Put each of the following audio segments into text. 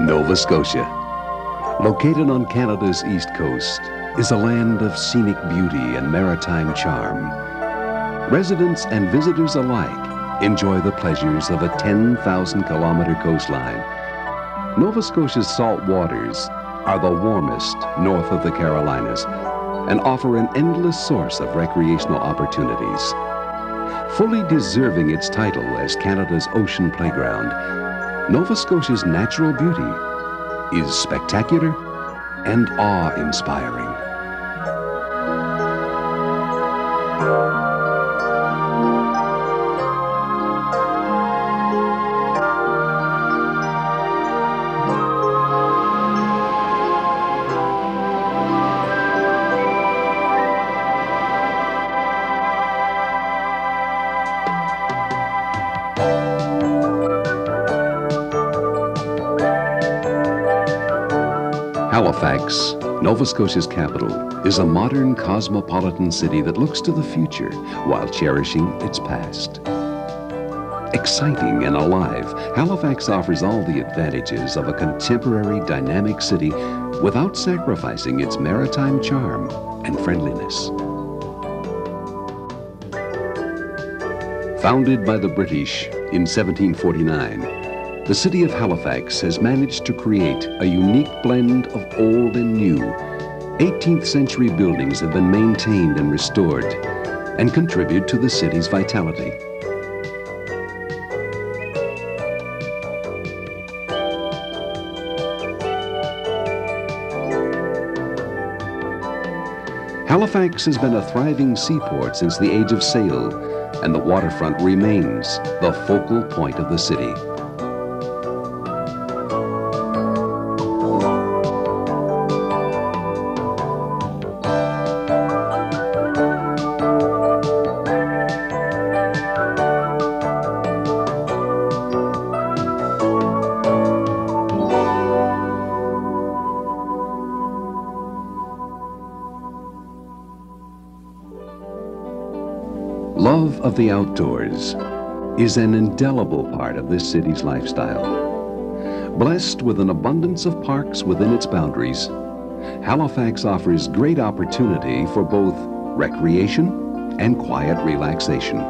Nova Scotia, located on Canada's east coast, is a land of scenic beauty and maritime charm. Residents and visitors alike enjoy the pleasures of a 10,000-kilometer coastline. Nova Scotia's salt waters are the warmest north of the Carolinas and offer an endless source of recreational opportunities. Fully deserving its title as Canada's ocean playground, Nova Scotia's natural beauty is spectacular and awe-inspiring. Halifax, Nova Scotia's capital, is a modern cosmopolitan city that looks to the future while cherishing its past. Exciting and alive, Halifax offers all the advantages of a contemporary, dynamic city without sacrificing its maritime charm and friendliness. Founded by the British in 1749, the city of Halifax has managed to create a unique blend of old and new. 18th century buildings have been maintained and restored and contribute to the city's vitality. Halifax has been a thriving seaport since the age of sail, and the waterfront remains the focal point of the city. Love of the outdoors is an indelible part of this city's lifestyle. Blessed with an abundance of parks within its boundaries, Halifax offers great opportunity for both recreation and quiet relaxation.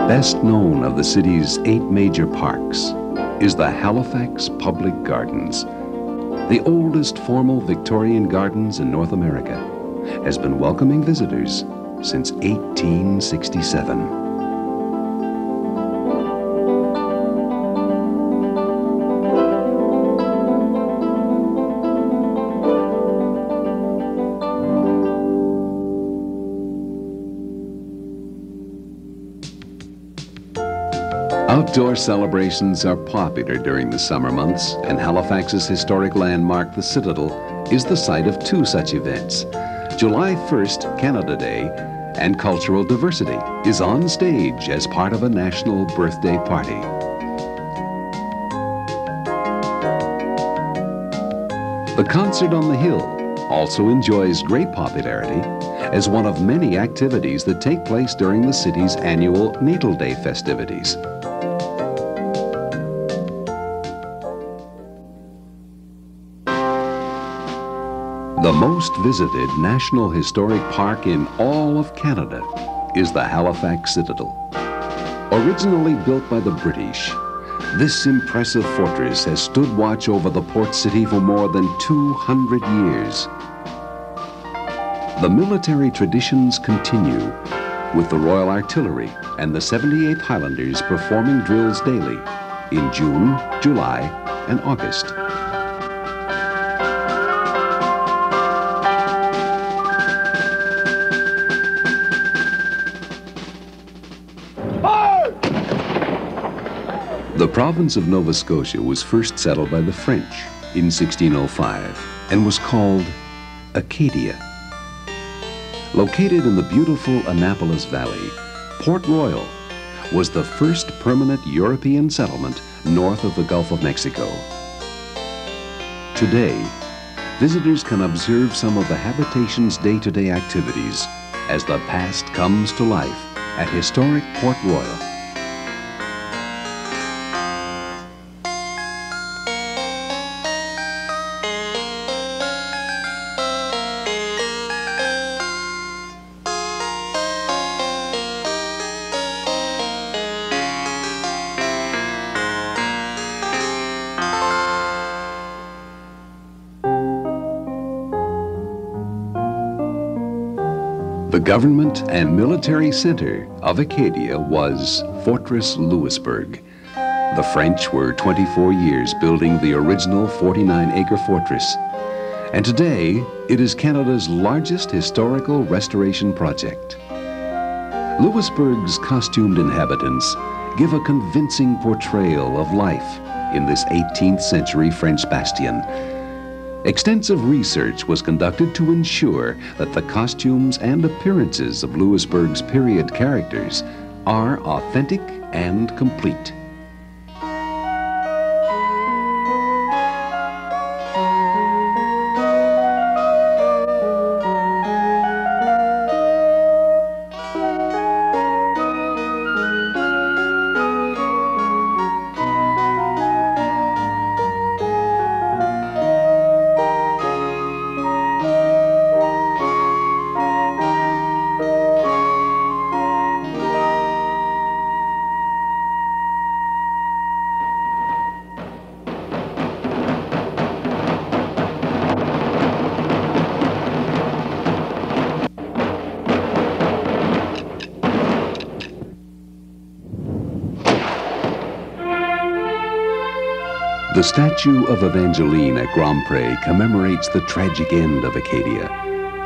Best known of the city's 8 major parks is the Halifax Public Gardens. The oldest formal Victorian gardens in North America has been welcoming visitors since 1867. Outdoor celebrations are popular during the summer months, and Halifax's historic landmark, the Citadel, is the site of 2 such events. July 1st, Canada Day, and cultural diversity is on stage as part of a national birthday party. The Concert on the Hill also enjoys great popularity as one of many activities that take place during the city's annual Natal Day festivities. The most visited National Historic Park in all of Canada is the Halifax Citadel. Originally built by the British, this impressive fortress has stood watch over the port city for more than 200 years. The military traditions continue, with the Royal Artillery and the 78th Highlanders performing drills daily in June, July, and August. The province of Nova Scotia was first settled by the French in 1605 and was called Acadia. Located in the beautiful Annapolis Valley, Port Royal was the first permanent European settlement north of the Gulf of Mexico. Today, visitors can observe some of the habitation's day-to-day activities as the past comes to life at historic Port Royal. The government and military center of Acadia was Fortress Louisbourg. The French were 24 years building the original 49-acre fortress, and today it is Canada's largest historical restoration project. Louisbourg's costumed inhabitants give a convincing portrayal of life in this 18th century French bastion. Extensive research was conducted to ensure that the costumes and appearances of Louisbourg's period characters are authentic and complete. The statue of Evangeline at Grand-Pré commemorates the tragic end of Acadia.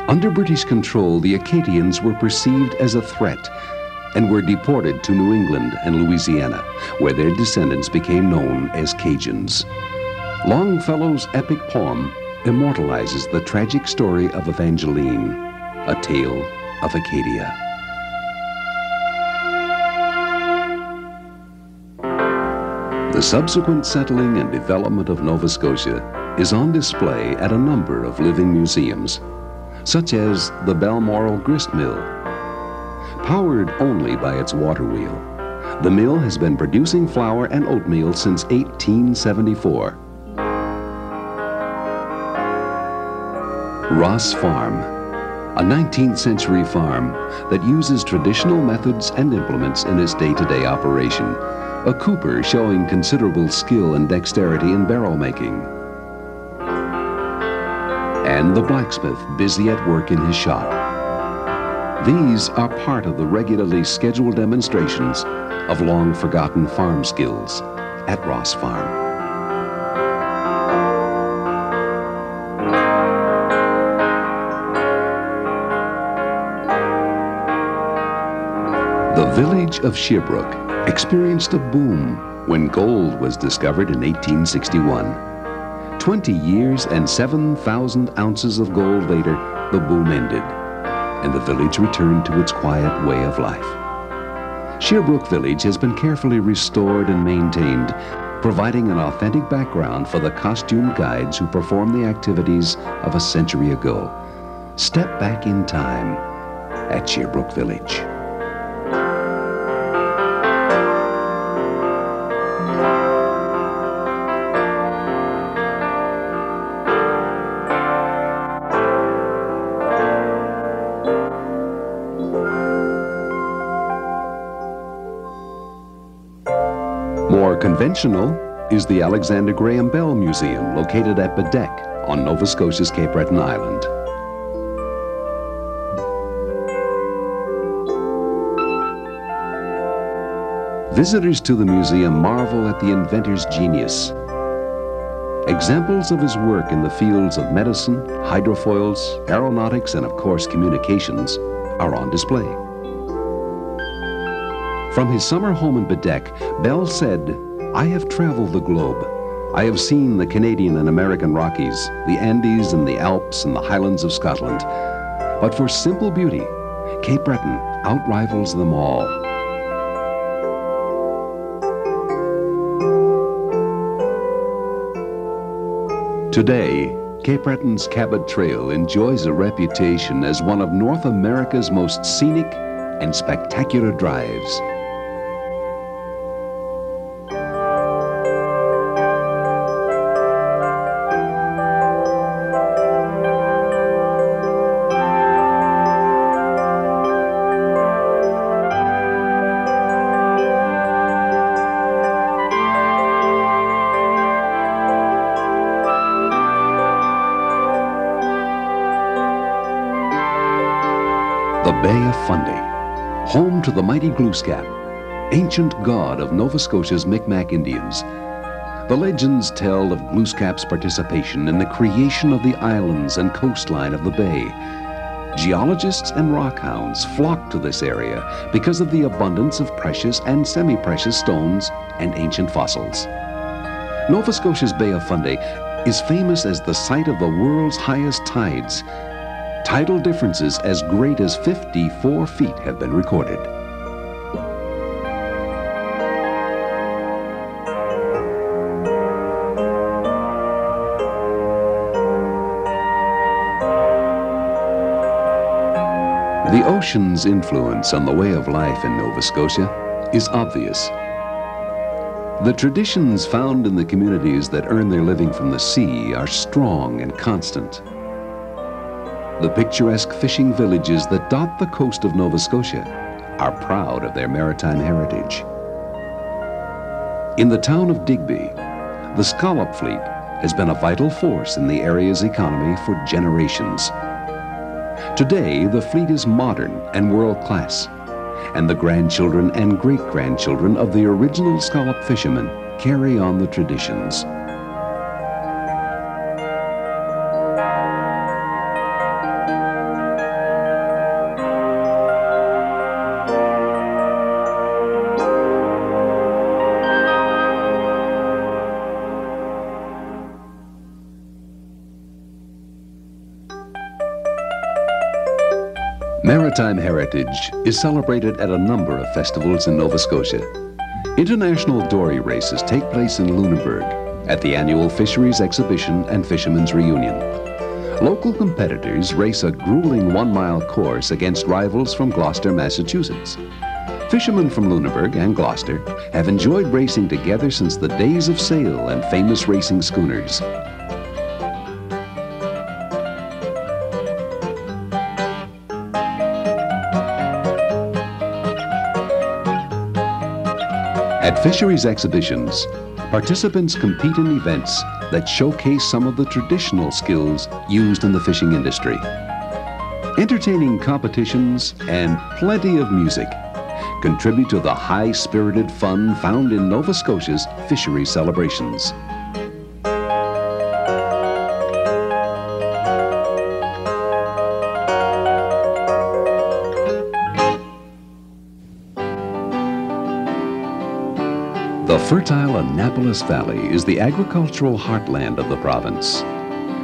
Under British control, the Acadians were perceived as a threat and were deported to New England and Louisiana, where their descendants became known as Cajuns. Longfellow's epic poem immortalizes the tragic story of Evangeline, a tale of Acadia. The subsequent settling and development of Nova Scotia is on display at a number of living museums, such as the Balmoral Grist Mill. Powered only by its water wheel, the mill has been producing flour and oatmeal since 1874. Ross Farm, a 19th century farm that uses traditional methods and implements in its day-to-day operation. A cooper showing considerable skill and dexterity in barrel making. And the blacksmith busy at work in his shop. These are part of the regularly scheduled demonstrations of long-forgotten farm skills at Ross Farm. The village of Sherbrooke experienced a boom when gold was discovered in 1861. 20 years and 7,000 ounces of gold later, the boom ended, and the village returned to its quiet way of life. Sherbrooke Village has been carefully restored and maintained, providing an authentic background for the costume guides who perform the activities of a century ago. Step back in time at Sherbrooke Village. More conventional is the Alexander Graham Bell Museum, located at Bedeque on Nova Scotia's Cape Breton Island. Visitors to the museum marvel at the inventor's genius. Examples of his work in the fields of medicine, hydrofoils, aeronautics, and of course communications are on display. From his summer home in Bedeque, Bell said, I have traveled the globe. I have seen the Canadian and American Rockies, the Andes and the Alps and the Highlands of Scotland. But for simple beauty, Cape Breton outrivals them all. Today, Cape Breton's Cabot Trail enjoys a reputation as one of North America's most scenic and spectacular drives. The Bay of Fundy, home to the mighty Glooscap, ancient god of Nova Scotia's Micmac Indians. The legends tell of Glooscap's participation in the creation of the islands and coastline of the bay. Geologists and rockhounds flock to this area because of the abundance of precious and semi-precious stones and ancient fossils. Nova Scotia's Bay of Fundy is famous as the site of the world's highest tides. Tidal differences as great as 54 feet have been recorded. The ocean's influence on the way of life in Nova Scotia is obvious. The traditions found in the communities that earn their living from the sea are strong and constant. The picturesque fishing villages that dot the coast of Nova Scotia are proud of their maritime heritage. In the town of Digby, the scallop fleet has been a vital force in the area's economy for generations. Today, the fleet is modern and world-class, and the grandchildren and great-grandchildren of the original scallop fishermen carry on the traditions. Maritime heritage is celebrated at a number of festivals in Nova Scotia. International dory races take place in Lunenburg at the annual Fisheries Exhibition and Fishermen's Reunion. Local competitors race a grueling 1-mile course against rivals from Gloucester, Massachusetts. Fishermen from Lunenburg and Gloucester have enjoyed racing together since the days of sail and famous racing schooners. At fisheries exhibitions, participants compete in events that showcase some of the traditional skills used in the fishing industry. Entertaining competitions and plenty of music contribute to the high-spirited fun found in Nova Scotia's fishery celebrations. The fertile Annapolis Valley is the agricultural heartland of the province.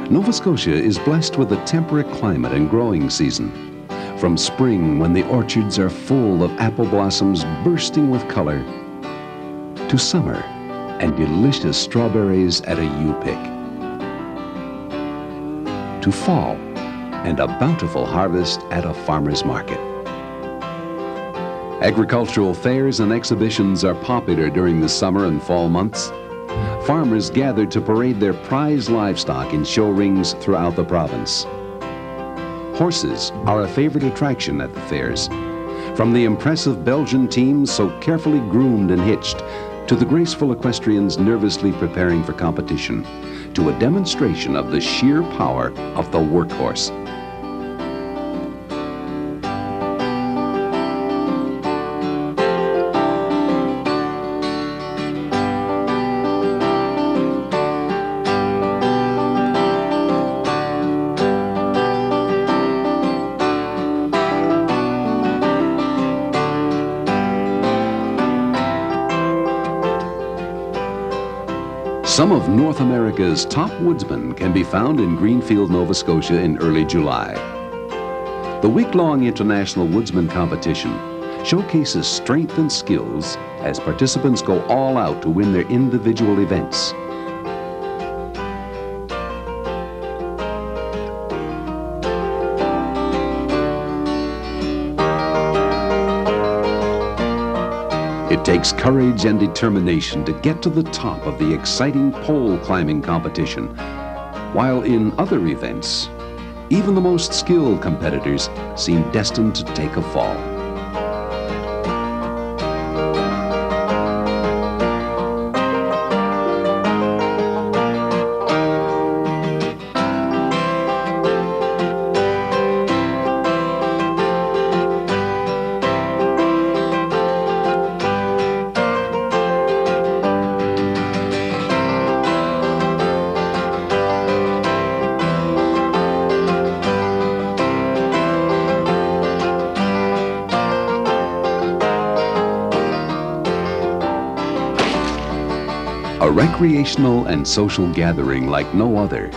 Nova Scotia is blessed with a temperate climate and growing season. From spring, when the orchards are full of apple blossoms bursting with color, to summer and delicious strawberries at a U-pick, to fall and a bountiful harvest at a farmer's market. Agricultural fairs and exhibitions are popular during the summer and fall months. Farmers gather to parade their prize livestock in show rings throughout the province. Horses are a favorite attraction at the fairs. From the impressive Belgian teams so carefully groomed and hitched, to the graceful equestrians nervously preparing for competition, to a demonstration of the sheer power of the workhorse. Some of North America's top woodsmen can be found in Greenfield, Nova Scotia in early July. The week-long International Woodsman Competition showcases strength and skills as participants go all out to win their individual events. It takes courage and determination to get to the top of the exciting pole climbing competition, while in other events, even the most skilled competitors seem destined to take a fall. A recreational and social gathering like no other,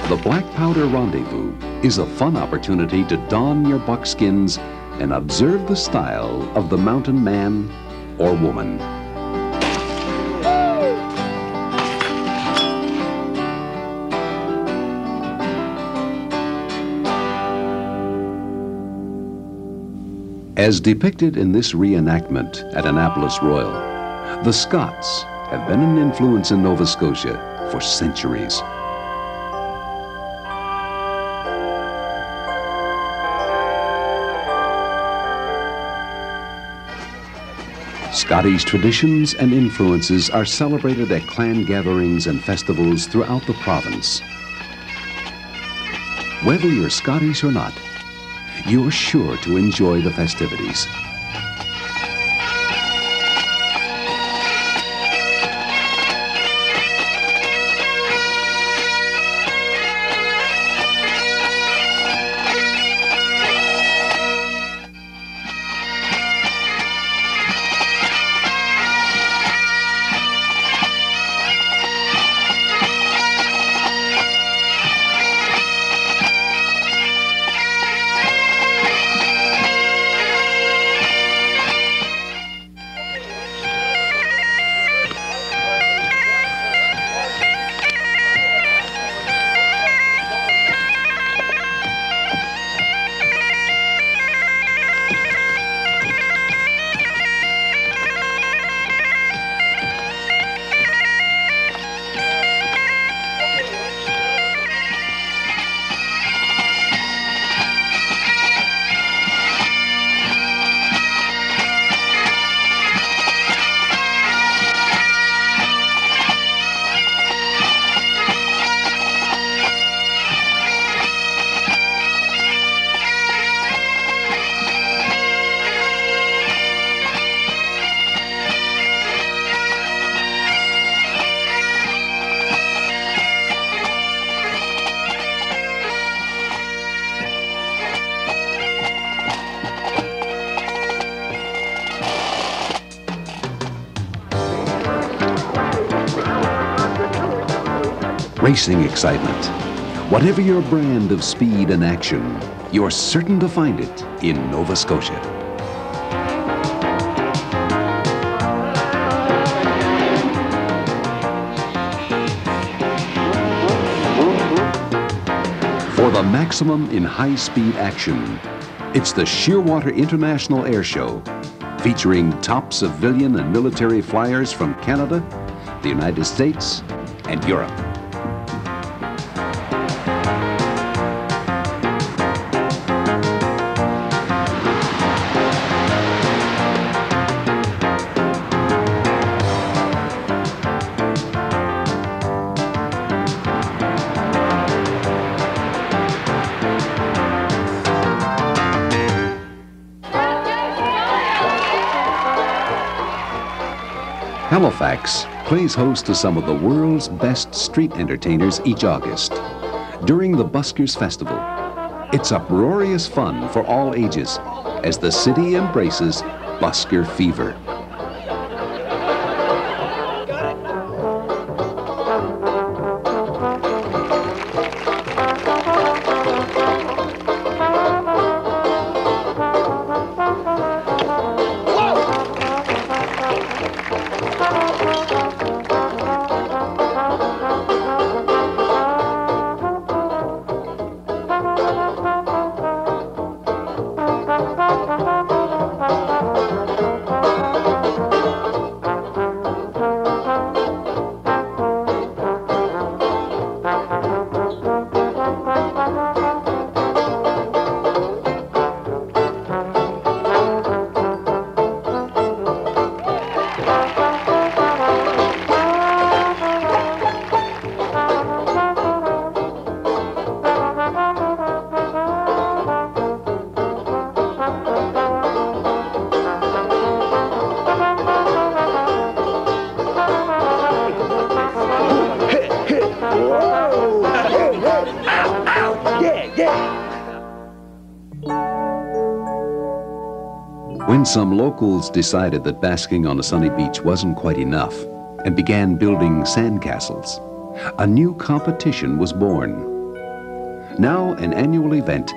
the Black Powder Rendezvous is a fun opportunity to don your buckskins and observe the style of the mountain man or woman. As depicted in this reenactment at Annapolis Royal, the Scots have been an influence in Nova Scotia for centuries. Scottish traditions and influences are celebrated at clan gatherings and festivals throughout the province. Whether you're Scottish or not, you're sure to enjoy the festivities. Racing excitement. Whatever your brand of speed and action, you're certain to find it in Nova Scotia. For the maximum in high-speed action, it's the Shearwater International Air Show, featuring top civilian and military flyers from Canada, the United States, and Europe. Halifax plays host to some of the world's best street entertainers each August. During the Buskers Festival, it's uproarious fun for all ages as the city embraces busker fever. When some locals decided that basking on a sunny beach wasn't quite enough and began building sandcastles, a new competition was born. Now an annual event,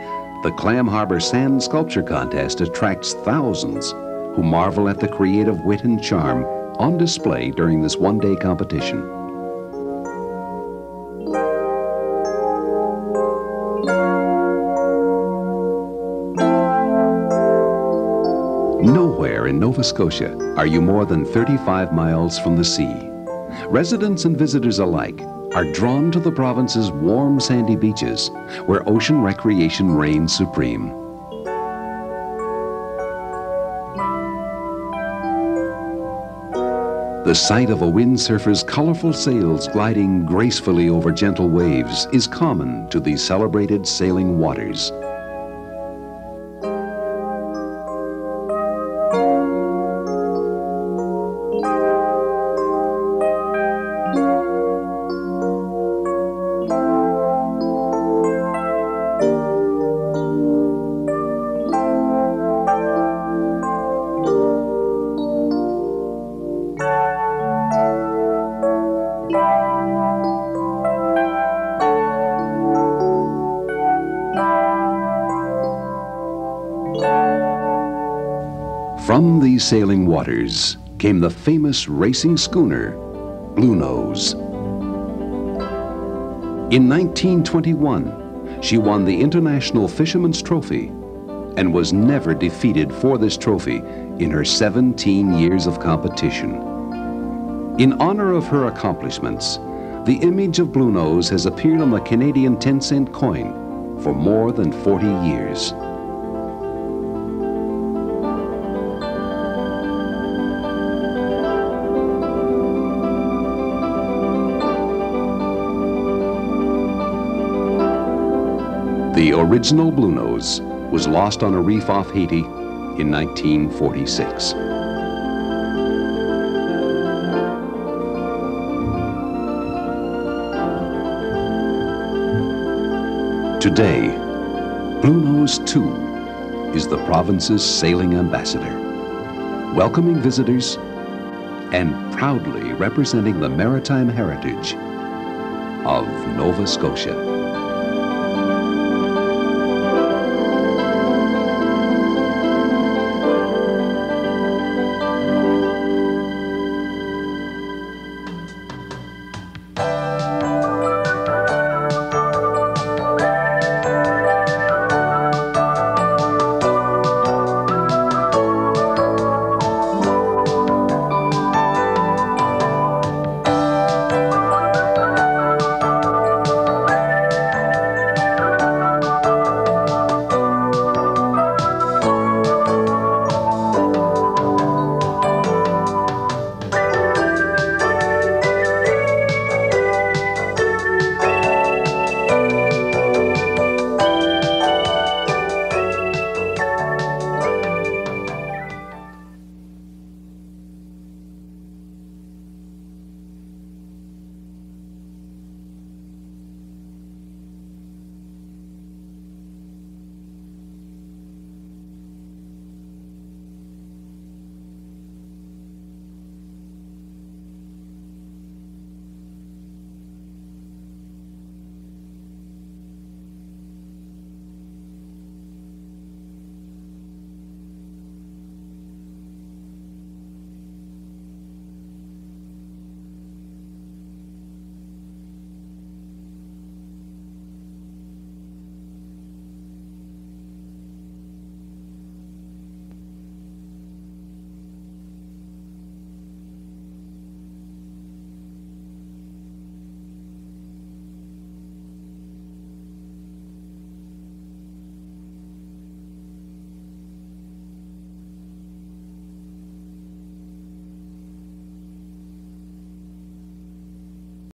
the Clam Harbour Sand Sculpture Contest attracts thousands who marvel at the creative wit and charm on display during this one-day competition. Nowhere in Nova Scotia are you more than 35 miles from the sea. Residents and visitors alike are drawn to the province's warm sandy beaches, where ocean recreation reigns supreme. The sight of a windsurfer's colorful sails gliding gracefully over gentle waves is common to these celebrated sailing waters. From these sailing waters came the famous racing schooner, Bluenose. In 1921, she won the International Fisherman's Trophy and was never defeated for this trophy in her 17 years of competition. In honor of her accomplishments, the image of Bluenose has appeared on the Canadian 10-cent coin for more than 40 years. The original Bluenose was lost on a reef off Haiti in 1946. Today, Bluenose too is the province's sailing ambassador, welcoming visitors and proudly representing the maritime heritage of Nova Scotia.